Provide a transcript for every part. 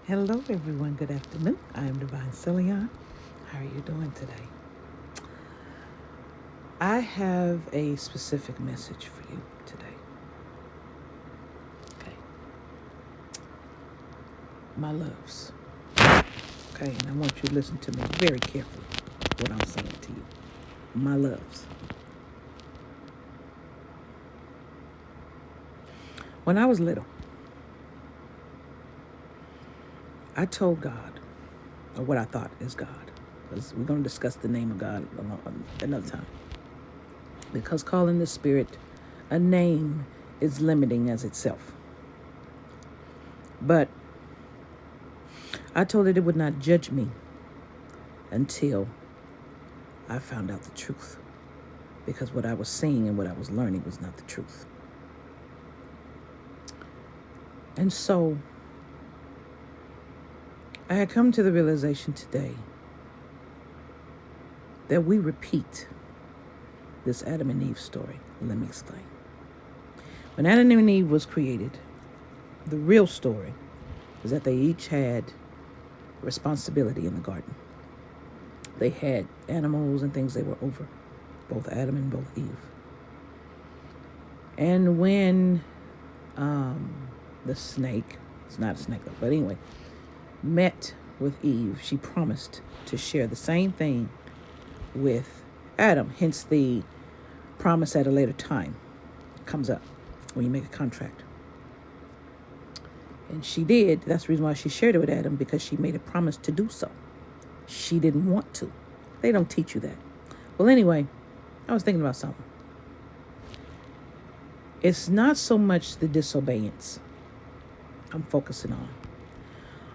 Hello, everyone. Good afternoon. I am Divine Celion. How are you doing today? I have a specific message for you today. Okay. My loves. Okay. And I want you to listen to me very carefully what I'm saying to you. My loves. When I was little, I told God, or what I thought is God, because we're going to discuss the name of God another time. Because calling the Spirit a name is limiting as itself. But I told it would not judge me until I found out the truth. Because what I was seeing and what I was learning was not the truth. And so I had come to the realization today that we repeat this Adam and Eve story. Let me explain. When Adam and Eve was created, the real story is that they each had responsibility in the garden. They had animals and things they were over, both Adam and both Eve. And when the snake, it's not a snake though, but anyway, met with Eve, she promised to share the same thing with Adam. Hence the promise at a later time comes up when you make a contract. And she did. That's the reason why she shared it with Adam, because she made a promise to do so. She didn't want to. They don't teach you that. Well, anyway, I was thinking about something. It's not so much the disobedience I'm focusing on.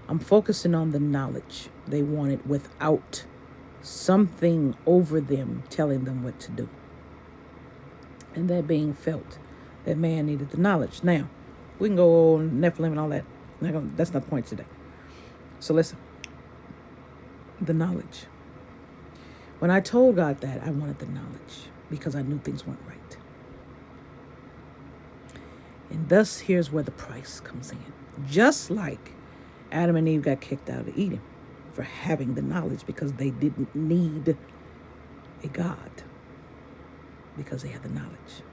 I'm focusing on the knowledge they wanted without something over them telling them what to do. And that being felt, that man needed the knowledge. Now, we can go on Nephilim and all that. That's not the point today. So listen, the knowledge. When I told God that, I wanted the knowledge because I knew things weren't right. And thus, here's where the price comes in. Just like Adam and Eve got kicked out of Eden for having the knowledge because they didn't need a God, because they had the knowledge.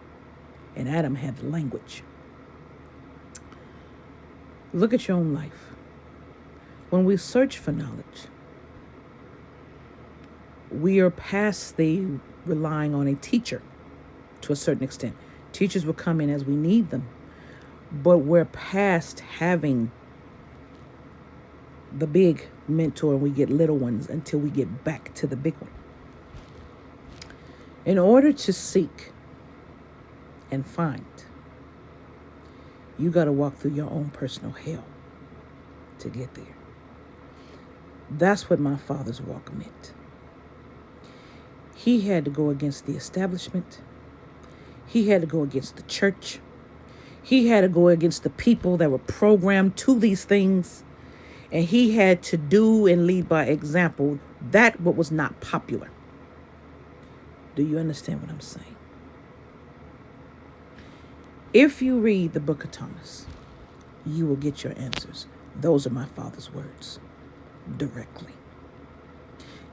And Adam had the language. Look at your own life. When we search for knowledge, we are past the relying on a teacher to a certain extent. Teachers will come in as we need them, but we're past having the big mentor and we get little ones until we get back to the big one. In order to seek and find, you got to walk through your own personal hell to get there. That's what my father's walk meant. He had to go against the establishment. He had to go against the church. He had to go against the people that were programmed to these things. And he had to do and lead by example that what was not popular. Do you understand what I'm saying? If you read the book of Thomas, you will get your answers. Those are my father's words directly.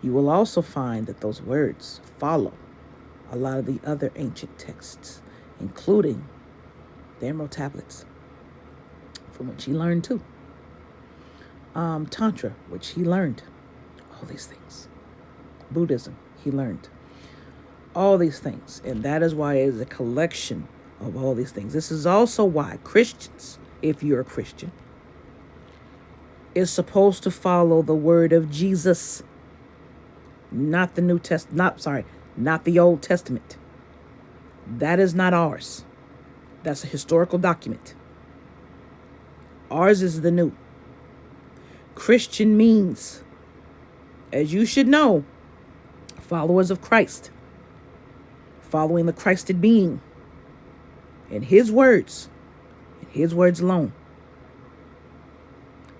You will also find that those words follow a lot of the other ancient texts, including the Emerald Tablets, from which he learned too. Tantra, which he learned. All these things. Buddhism, he learned. All these things. And that is why it is a collection of all these things. This is also why Christians, if you're a Christian, is supposed to follow the word of Jesus, not the not the Old Testament. That is not ours. That's a historical document. Ours is the new. Christian means, as you should know, followers of Christ, following the Christed being, and his words alone.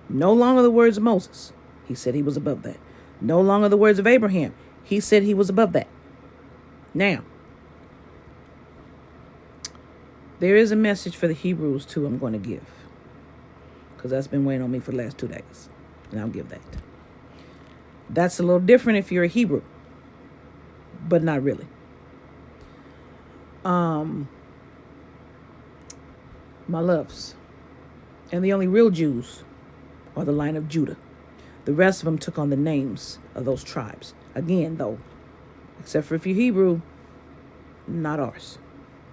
No longer the words of Moses. He said he was above that. No longer the words of Abraham. He said he was above that. Now, there is a message for the Hebrews too I'm going to give, because that's been weighing on me for the last 2 days. And I'll give that. That's a little different if you're a Hebrew, but not really. My loves. And the only real Jews are the line of Judah. The rest of them took on the names of those tribes. Again, though, except for if you're Hebrew, not ours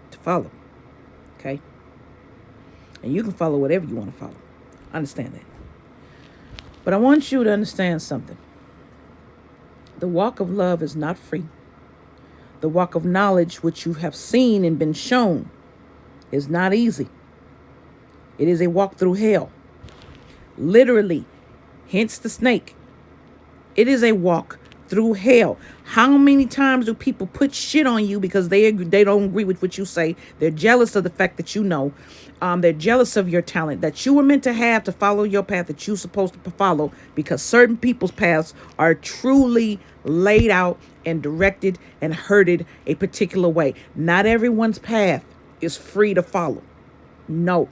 to follow. Okay? And you can follow whatever you want to follow. I understand that. But I want you to understand something. The walk of love is not free. The walk of knowledge, which you have seen and been shown, is not easy. It is a walk through hell. Literally, hence the snake. It is a walk through hell. How many times do people put shit on you because they don't agree with what you say? They're jealous of the fact that you know. They're jealous of your talent that you were meant to have to follow your path that you're supposed to follow, because certain people's paths are truly laid out and directed and herded a particular way. Not everyone's path is free to follow. No.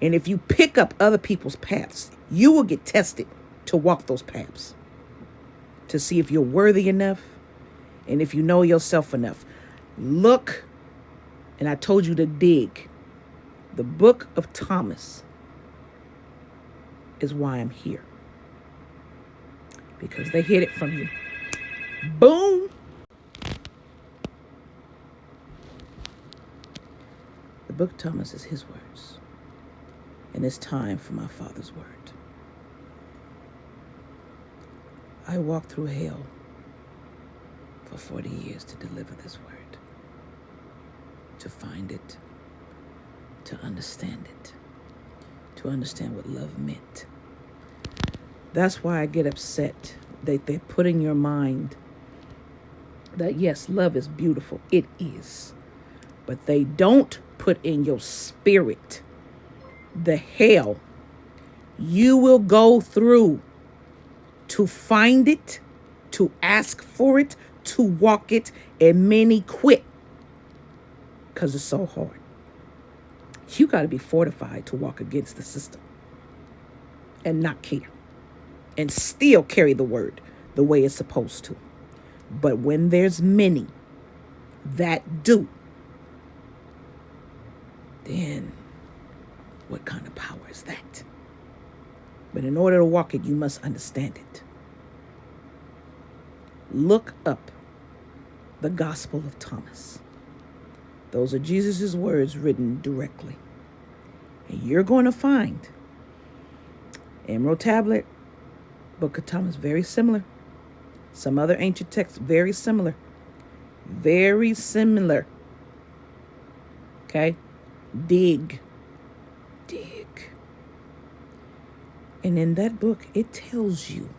And if you pick up other people's paths, you will get tested to walk those paths, to see if you're worthy enough and if you know yourself enough. Look, and I told you to dig. The book of Thomas is why I'm here, because they hid it from you. Boom. The book of Thomas is his words, and it's time for my Father's word. I walked through hell for 40 years to deliver this word, to find it, to understand it, to understand what love meant. That's why I get upset that they put in your mind that, yes, love is beautiful. It is. But they don't put in your spirit the hell you will go through to find it, to ask for it, to walk it, and many quit because it's so hard. You got to be fortified to walk against the system and not care and still carry the word the way it's supposed to. But when there's many that do, then what kind of power is that? But in order to walk it, you must understand it. Look up the Gospel of Thomas. Those are Jesus' words written directly. And you're going to find Emerald Tablet, Book of Thomas, very similar. Some other ancient texts, very similar. Very similar. Okay? Dig. And in that book, it tells you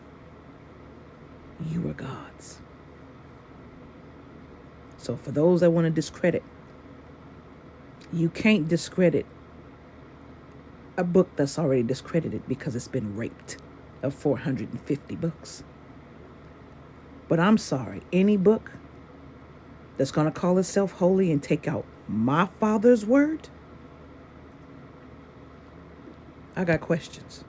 you are God's. So for those that want to discredit, you can't discredit a book that's already discredited because it's been raped of 450 books. But I'm sorry, any book that's going to call itself holy and take out my Father's word, I got questions.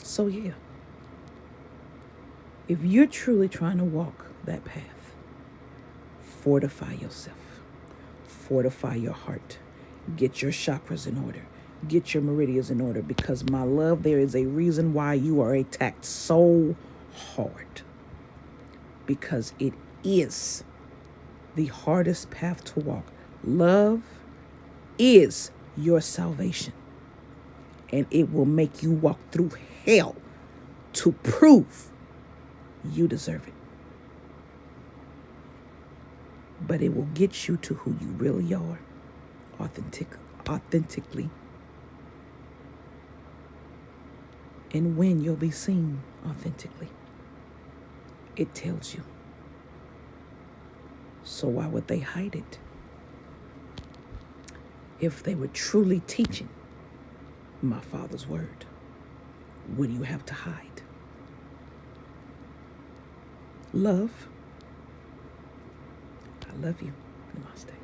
So yeah, if you're truly trying to walk that path, fortify yourself. Fortify your heart. Get your chakras in order. Get your meridians in order, because my love, there is a reason why you are attacked so hard. Because it is the hardest path to walk. Love is your salvation. And it will make you walk through hell to prove you deserve it. But it will get you to who you really are, authentically. And when you'll be seen authentically, it tells you. So why would they hide it? If they were truly teaching my Father's word, what do you have to hide? Love. I love you. Namaste.